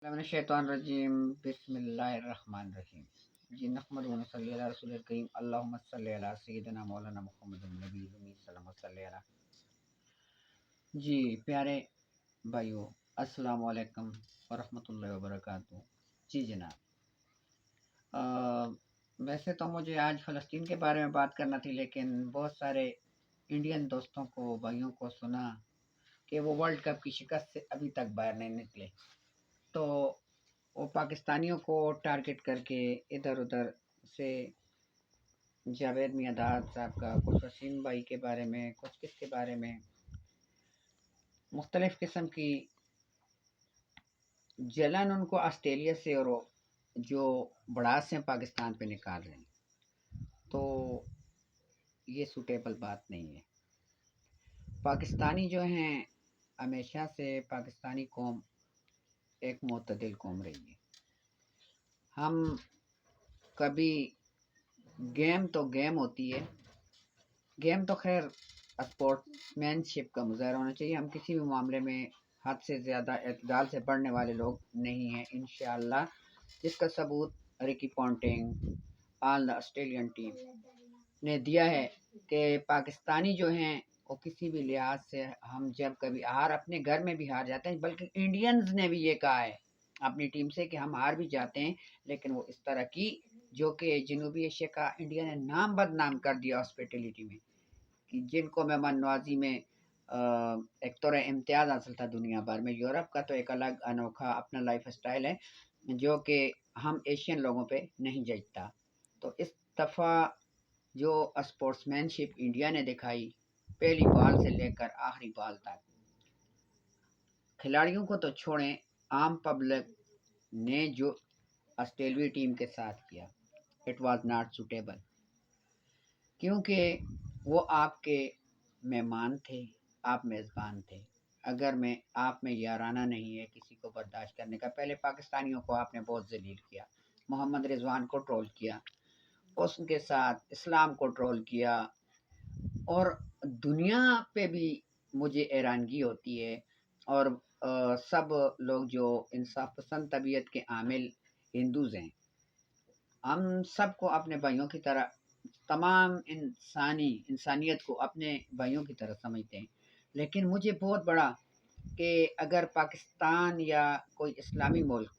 मिनश्शैतानिर्रजीम बिस्मिल्लाहिर्रहमानिर्रहीम। जी नहमदुहु व नसल्ली अला रसूलिल करीम अल्लाहुम्मा सल्लि अला सय्यिदिना मौलाना मुहम्मदिन नबील उम्मी सल्लल्लाहु अलैहि वसल्लम। जी प्यारे भाइयों, अस्सलाम वालेकुम व रहमतुल्लाहि व बरकातुहू। जी जनाब, वैसे तो मुझे आज फ़लस्तीन के बारे में बात करना थी, लेकिन बहुत सारे इंडियन दोस्तों को, भाइयों को सुना कि वो वर्ल्ड कप की शिकस्त से अभी तक बाहर नहीं निकले, तो वो पाकिस्तानियों को टारगेट करके इधर उधर से जावेद मियांदाद साहब का, कुछ वसीम भाई के बारे में, कुछ किसके बारे में मुख्तलिफ़ किस्म की जलन उनको ऑस्ट्रेलिया से और जो भड़ास हैं पाकिस्तान पे निकाल रहे हैं, तो ये सूटेबल बात नहीं है। पाकिस्तानी जो हैं, हमेशा से पाकिस्तानी कौम एक मुतदिल कौम रही है। हम कभी गेम तो गेम होती है, गेम तो खैर स्पोर्ट्समैनशिप का मुजाहरा होना चाहिए। हम किसी भी मामले में हद से ज़्यादा एतदाल से बढ़ने वाले लोग नहीं हैं इंशाअल्लाह, जिसका सबूत Ricky Ponting all the Australian team ने दिया है कि पाकिस्तानी जो हैं वो किसी भी लिहाज से, हम जब कभी हार, अपने घर में भी हार जाते हैं, बल्कि इंडियंस ने भी ये कहा है अपनी टीम से कि हम हार भी जाते हैं, लेकिन वो इस तरह की जो कि जनूबी एशिया का इंडिया ने नाम बदनाम कर दिया हॉस्पिटलिटी में, कि जिनको मेहमान नवाजी में एक तो इम्तियाज़ हासिल था दुनिया भर में। यूरोप का तो एक अलग अनोखा अपना लाइफ स्टाइल है जो कि हम एशियन लोगों पे नहीं जचता। तो इस दफ़ा जो स्पोर्ट्समैनशिप इंडिया ने दिखाई, पहली बॉल से लेकर आखिरी बॉल तक, खिलाड़ियों को तो छोड़ें, आम पब्लिक ने जो ऑस्ट्रेलियाई टीम के साथ किया, इट वाज नॉट सूटेबल, क्योंकि वो आपके मेहमान थे, आप मेज़बान थे। अगर मैं आप में याराना नहीं है किसी को बर्दाश्त करने का। पहले पाकिस्तानियों को आपने बहुत ज़लील किया, मोहम्मद रिजवान को ट्रोल किया, उसके साथ इस्लाम को ट्रोल किया, और दुनिया पे भी मुझे हैरानगी होती है। और सब लोग जो इंसाफ पसंद तबीयत के आमिल हिंदूज़ हैं, हम सबको अपने भाइयों की तरह, तमाम इंसानियत को अपने भाइयों की तरह समझते हैं। लेकिन मुझे बहुत बड़ा कि अगर पाकिस्तान या कोई इस्लामी मुल्क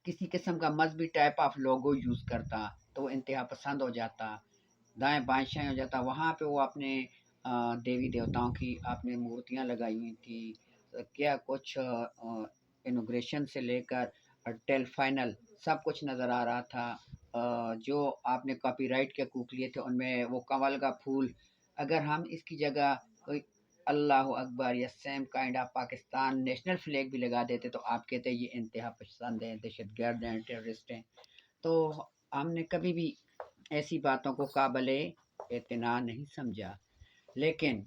किसी किस्म का मजहबी टाइप ऑफ लोगो यूज़ करता तो वो इंतहा पसंद हो जाता, दाएं बाएं शाएं हो जाता। वहाँ पे वो अपने देवी देवताओं की आपने मूर्तियाँ लगाई हुई थी, क्या कुछ इनोग्रेशन से लेकर टेल फाइनल सब कुछ नज़र आ रहा था। जो आपने कॉपीराइट के हकूक़ लिए थे उनमें वो कमल का फूल, अगर हम इसकी जगह कोई अल्लाह अकबर या same kind of Pakistan national flag भी लगा देते तो आप कहते ये इंतहा पसंद हैं, दहशतगर्द हैं, टेररिस्ट हैं। तो हमने कभी भी ऐसी बातों को काबिले इत्मीनान नहीं समझा। लेकिन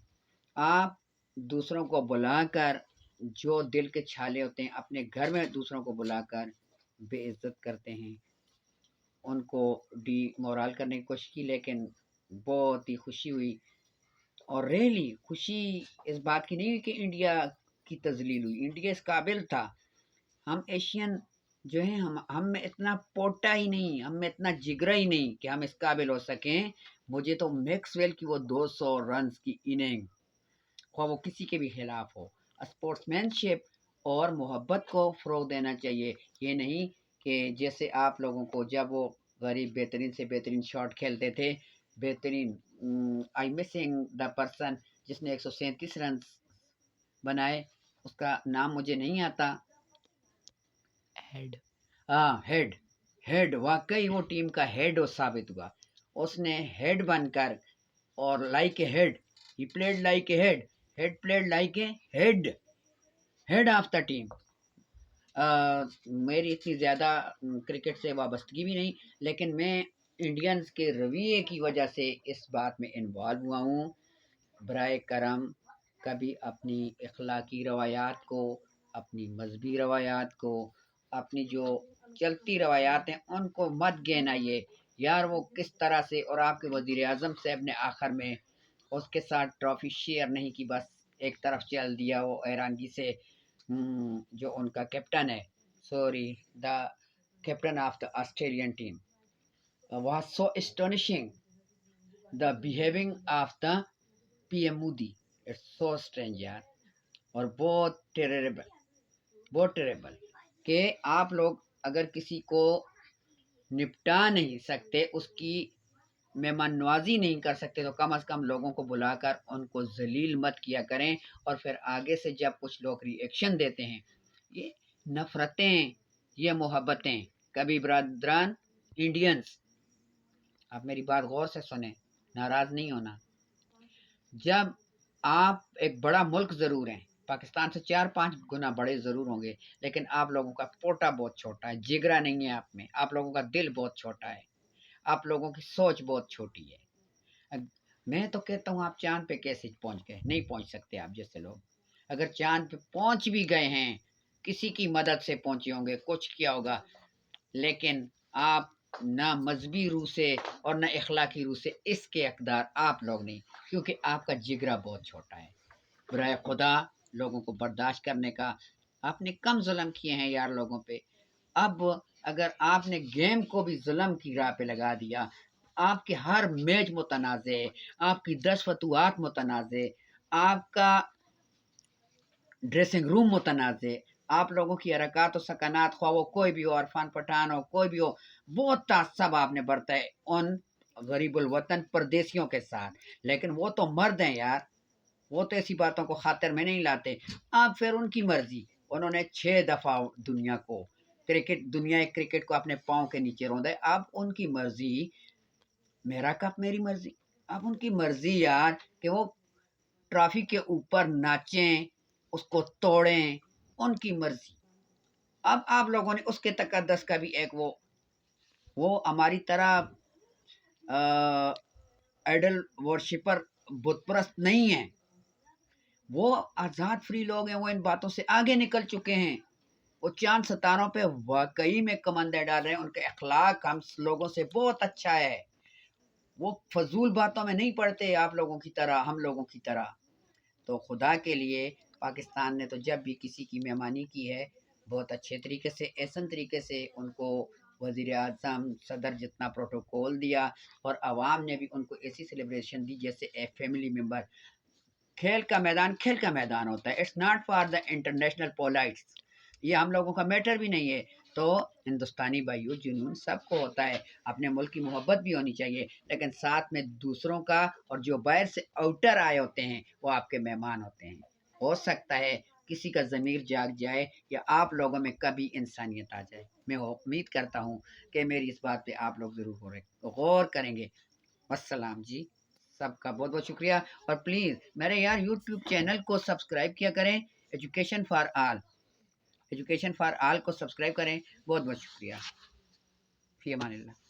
आप दूसरों को बुलाकर, जो दिल के छाले होते हैं, अपने घर में दूसरों को बुलाकर बेइज्जत करते हैं, उनको डीमोरल करने की कोशिश की। लेकिन बहुत ही खुशी हुई, और रियली खुशी इस बात की नहीं हुई कि इंडिया की तजलील हुई। इंडिया इस काबिल था। हम एशियन जो हैं, हम में इतना पोटा ही नहीं, हम में इतना जिगरा ही नहीं कि हम इस काबिल हो सकें। मुझे तो मैक्सवेल की वो 200 रन्स की इनिंग, ख्वाह वो किसी के भी खिलाफ हो, स्पोर्ट्समैनशिप और मोहब्बत को फ़रोग़ देना चाहिए। ये नहीं कि जैसे आप लोगों को, जब वो गरीब बेहतरीन से बेहतरीन शॉट खेलते थे, बेहतरीन, आई मिसिंग द पर्सन जिसने 137 रन बनाए, उसका नाम मुझे नहीं आता। हेड हाँ, हेड। हेड वाकई वो टीम का हेड वो साबित हुआ। उसने हेड बनकर, और like a head, he played like a head, head played like a head, head of the team. मेरी इतनी ज़्यादा क्रिकेट से वाबस्तगी भी नहीं, लेकिन मैं इंडियंस के रवैये की वजह से इस बात में इन्वॉल्व हुआ हूँ। बराए करम कभी अपनी अखलाकी रवायात को, अपनी मजहबी रवायात को, अपनी जो चलती रवायात हैं उनको मत गिनाइए यार। वो किस तरह से, और आपके वज़ीर आज़म साहब ने आखिर में उसके साथ ट्रॉफ़ी शेयर नहीं की, बस एक तरफ चल दिया वो हैरानगी से। जो उनका कैप्टन है sorry, the captain of the Australian team was so astonishing. The behaving of the PM Moody, it's so strange यार, और बहुत टेरेबल कि आप लोग अगर किसी को निपटा नहीं सकते, उसकी मेहमान नवाजी नहीं कर सकते, तो कम अज़ कम लोगों को बुलाकर उनको जलील मत किया करें। और फिर आगे से जब कुछ लोग रिएक्शन देते हैं, ये नफ़रतें, ये मोहब्बतें, कभी ब्रदरान इंडियंस, आप मेरी बात गौर से सुने, नाराज़ नहीं होना। जब आप एक बड़ा मुल्क ज़रूर हैं, पाकिस्तान से 4-5 गुना बड़े ज़रूर होंगे, लेकिन आप लोगों का पोटा बहुत छोटा है, जिगरा नहीं है आप में, आप लोगों का दिल बहुत छोटा है, आप लोगों की सोच बहुत छोटी है। मैं तो कहता हूँ आप चाँद पे कैसे पहुँच गए? नहीं पहुँच सकते आप जैसे लोग। अगर चाँद पे पहुँच भी गए हैं, किसी की मदद से पहुँचे होंगे, कुछ किया होगा, लेकिन आप ना मजहबी रूह से और ना इखलाकी रूह से इसके हकदार आप लोग नहीं, क्योंकि आपका जिगरा बहुत छोटा है। बुराए खुदा लोगों को बर्दाश्त करने का आपने कम जुल्म किए हैं यार लोगों पे। अब अगर आपने गेम को भी जुल्म की राह पे लगा दिया, आपके हर मैच मुतनाज़े, आपकी 10 फतूहात मुतनाज़े, आपका ड्रेसिंग रूम मुतनाज़े, आप लोगों की हरकत और सकनात, ख्वाह वो कोई भी हो, अरफान पठान हो, कोई भी हो, बहुत तासब आपने बरता है उन गरीबुल वतन परदेसियों के साथ। लेकिन वो तो मर्द हैं यार, वो तो ऐसी बातों को खातिर में नहीं लाते। अब फिर उनकी मर्जी, उन्होंने 6 दफ़ा दुनिया क्रिकेट को अपने पाँव के नीचे रौंदा है। अब उनकी मर्जी, मेरा कप मेरी मर्जी। अब उनकी मर्जी यार कि वो ट्रॉफी के ऊपर नाचें, उसको तोड़ें, उनकी मर्जी। अब आप लोगों ने उसके तकद्दस का भी एक वो हमारी तरह आइडल वर्शिपर बुतप्रस्त नहीं है, वो आज़ाद फ्री लोग हैं, वो इन बातों से आगे निकल चुके हैं। वो चांद सितारों पे वाकई में कमंदे डाल रहे हैं, उनके अखलाक हम लोगों से बहुत अच्छा है, वो फजूल बातों में नहीं पड़ते आप लोगों की तरह, हम लोगों की तरह। तो खुदा के लिए पाकिस्तान ने तो जब भी किसी की मेहमानी की है, बहुत अच्छे तरीके से, एहसन तरीके से उनको वज़ीर आज़म सदर जितना प्रोटोकॉल दिया, और आवाम ने भी उनको ऐसी सेलिब्रेशन दी जैसे ए फैमिली मेम्बर। खेल का मैदान खेल का मैदान होता है, it's not for the international politics, ये हम लोगों का मैटर भी नहीं है। तो हिंदुस्तानी भाइयों, जुनून सबको होता है, अपने मुल्क की मोहब्बत भी होनी चाहिए, लेकिन साथ में दूसरों का, और जो बाहर से आउटर आए होते हैं वो आपके मेहमान होते हैं। हो सकता है किसी का ज़मीर जाग जाए या आप लोगों में कभी इंसानियत आ जाए। मैं उम्मीद करता हूँ कि मेरी इस बात पे आप लोग ज़रूर गौर करेंगे। अस्सलाम जी, सबका बहुत बहुत शुक्रिया। और प्लीज़ मेरे यार यूट्यूब चैनल को सब्सक्राइब किया करें, education for all, education for all को सब्सक्राइब करें। बहुत बहुत शुक्रिया। फ़ी अमानिल्लाह।